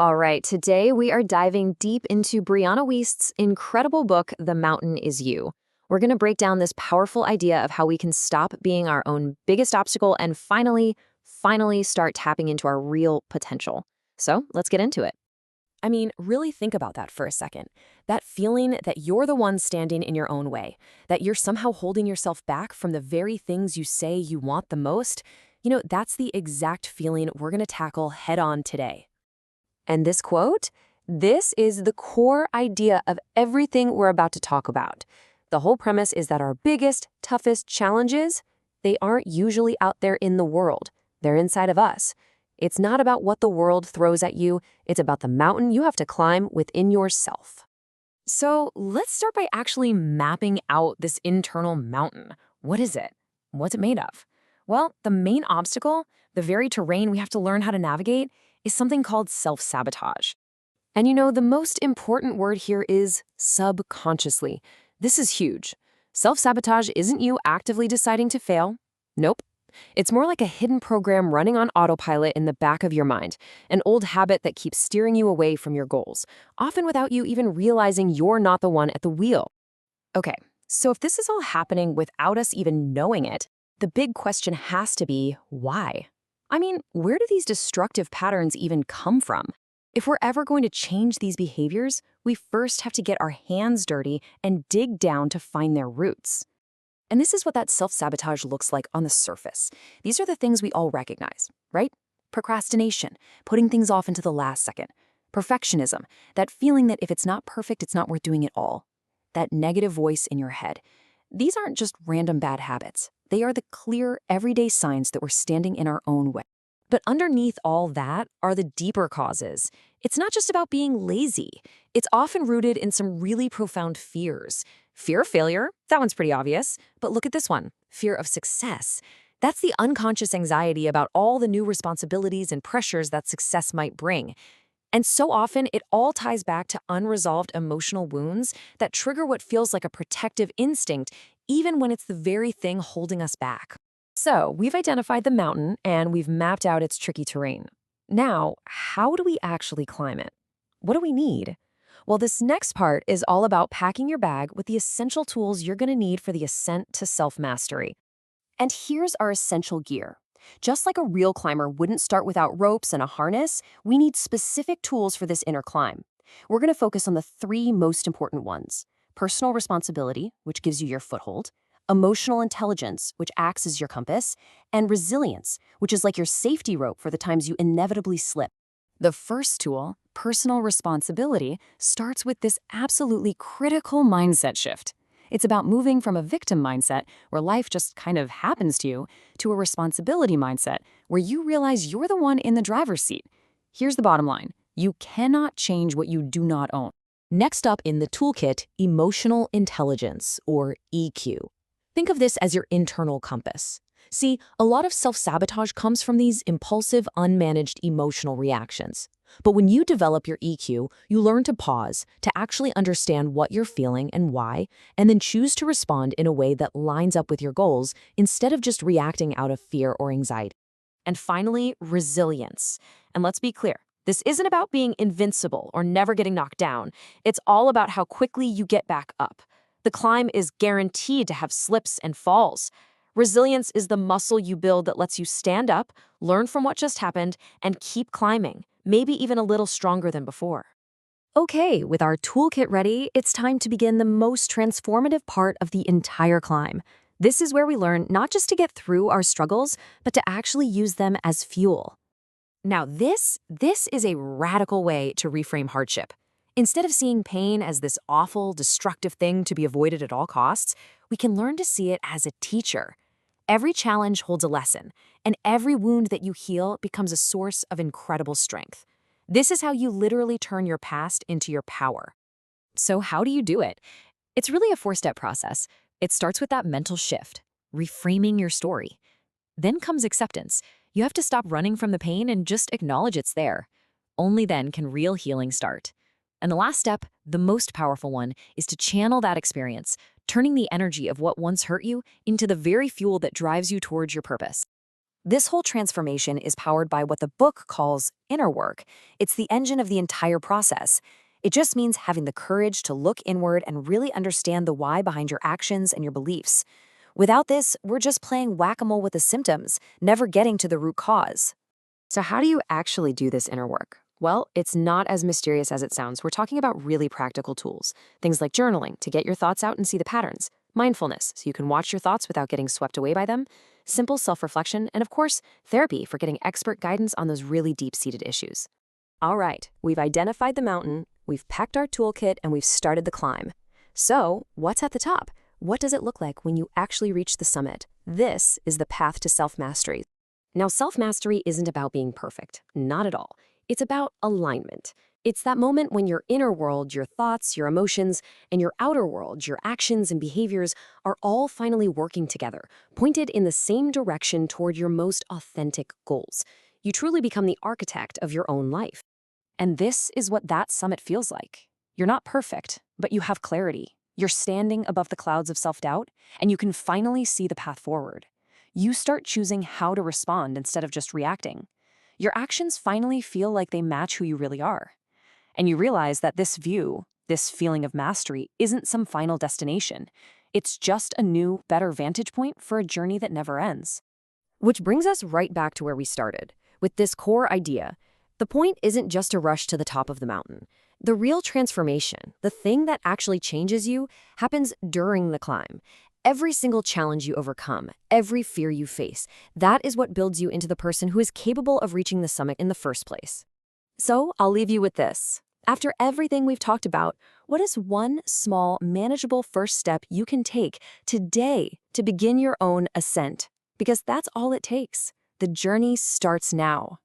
All right, today we are diving deep into Brianna Wiest's incredible book, The Mountain Is You. We're going to break down this powerful idea of how we can stop being our own biggest obstacle and finally start tapping into our real potential. So let's get into it. I mean, really think about that for a second. That feeling that you're the one standing in your own way, that you're somehow holding yourself back from the very things you say you want the most, that's the exact feeling we're going to tackle head on today. And this quote, this is the core idea of everything we're about to talk about. The whole premise is that our biggest, toughest challenges, they aren't usually out there in the world. They're inside of us. It's not about what the world throws at you. It's about the mountain you have to climb within yourself. So let's start by actually mapping out this internal mountain. What is it? What's it made of? Well, the main obstacle, the very terrain we have to learn how to navigate, is something called self-sabotage. And the most important word here is subconsciously. This is huge. Self-sabotage isn't you actively deciding to fail. Nope. It's more like a hidden program running on autopilot in the back of your mind, an old habit that keeps steering you away from your goals, often without you even realizing you're not the one at the wheel. Okay, so if this is all happening without us even knowing it, the big question has to be, why? I mean, where do these destructive patterns even come from? If we're ever going to change these behaviors, we first have to get our hands dirty and dig down to find their roots. And this is what that self-sabotage looks like on the surface. These are the things we all recognize, right? Procrastination, putting things off into the last second. Perfectionism, that feeling that if it's not perfect, it's not worth doing it all. That negative voice in your head. These aren't just random bad habits. They are the clear, everyday signs that we're standing in our own way. But underneath all that are the deeper causes. It's not just about being lazy. It's often rooted in some really profound fears. Fear of failure, that one's pretty obvious. But look at this one, fear of success. That's the unconscious anxiety about all the new responsibilities and pressures that success might bring. And so often, it all ties back to unresolved emotional wounds that trigger what feels like a protective instinct, even when it's the very thing holding us back. So, we've identified the mountain and we've mapped out its tricky terrain. Now, how do we actually climb it? What do we need? Well, this next part is all about packing your bag with the essential tools you're going to need for the ascent to self-mastery. And here's our essential gear. Just like a real climber wouldn't start without ropes and a harness, we need specific tools for this inner climb. We're going to focus on the three most important ones: personal responsibility, which gives you your foothold; emotional intelligence, which acts as your compass; and resilience, which is like your safety rope for the times you inevitably slip. The first tool, personal responsibility, starts with this absolutely critical mindset shift. It's about moving from a victim mindset, where life just kind of happens to you, to a responsibility mindset, where you realize you're the one in the driver's seat. Here's the bottom line. You cannot change what you do not own. Next up in the toolkit, emotional intelligence, or EQ. Think of this as your internal compass. See, a lot of self-sabotage comes from these impulsive, unmanaged emotional reactions. But when you develop your EQ, you learn to pause, to actually understand what you're feeling and why, and then choose to respond in a way that lines up with your goals instead of just reacting out of fear or anxiety. And finally, resilience. And let's be clear, this isn't about being invincible or never getting knocked down. It's all about how quickly you get back up. The climb is guaranteed to have slips and falls. Resilience is the muscle you build that lets you stand up, learn from what just happened, and keep climbing, maybe even a little stronger than before. Okay, with our toolkit ready, it's time to begin the most transformative part of the entire climb. This is where we learn not just to get through our struggles, but to actually use them as fuel. Now this is a radical way to reframe hardship. Instead of seeing pain as this awful, destructive thing to be avoided at all costs, we can learn to see it as a teacher. Every challenge holds a lesson, and every wound that you heal becomes a source of incredible strength. This is how you literally turn your past into your power. So how do you do it? It's really a four-step process. It starts with that mental shift, reframing your story. Then comes acceptance. You have to stop running from the pain and just acknowledge it's there. Only then can real healing start. And the last step, the most powerful one, is to channel that experience, turning the energy of what once hurt you into the very fuel that drives you towards your purpose. This whole transformation is powered by what the book calls inner work. It's the engine of the entire process. It just means having the courage to look inward and really understand the why behind your actions and your beliefs. Without this, we're just playing whack-a-mole with the symptoms, never getting to the root cause. So how do you actually do this inner work? Well, it's not as mysterious as it sounds. We're talking about really practical tools. Things like journaling to get your thoughts out and see the patterns, mindfulness so you can watch your thoughts without getting swept away by them, simple self-reflection, and of course, therapy for getting expert guidance on those really deep-seated issues. All right, we've identified the mountain, we've packed our toolkit, and we've started the climb. So, what's at the top? What does it look like when you actually reach the summit? This is the path to self-mastery. Now, self-mastery isn't about being perfect, not at all. It's about alignment. It's that moment when your inner world, your thoughts, your emotions, and your outer world, your actions and behaviors, are all finally working together, pointed in the same direction toward your most authentic goals. You truly become the architect of your own life. And this is what that summit feels like. You're not perfect, but you have clarity. You're standing above the clouds of self-doubt, and you can finally see the path forward. You start choosing how to respond instead of just reacting. Your actions finally feel like they match who you really are. And you realize that this view, this feeling of mastery, isn't some final destination. It's just a new, better vantage point for a journey that never ends. Which brings us right back to where we started, with this core idea. The point isn't just to rush to the top of the mountain. The real transformation, the thing that actually changes you, happens during the climb. Every single challenge you overcome, every fear you face, that is what builds you into the person who is capable of reaching the summit in the first place. So I'll leave you with this. After everything we've talked about, what is one small, manageable first step you can take today to begin your own ascent? Because that's all it takes. The journey starts now.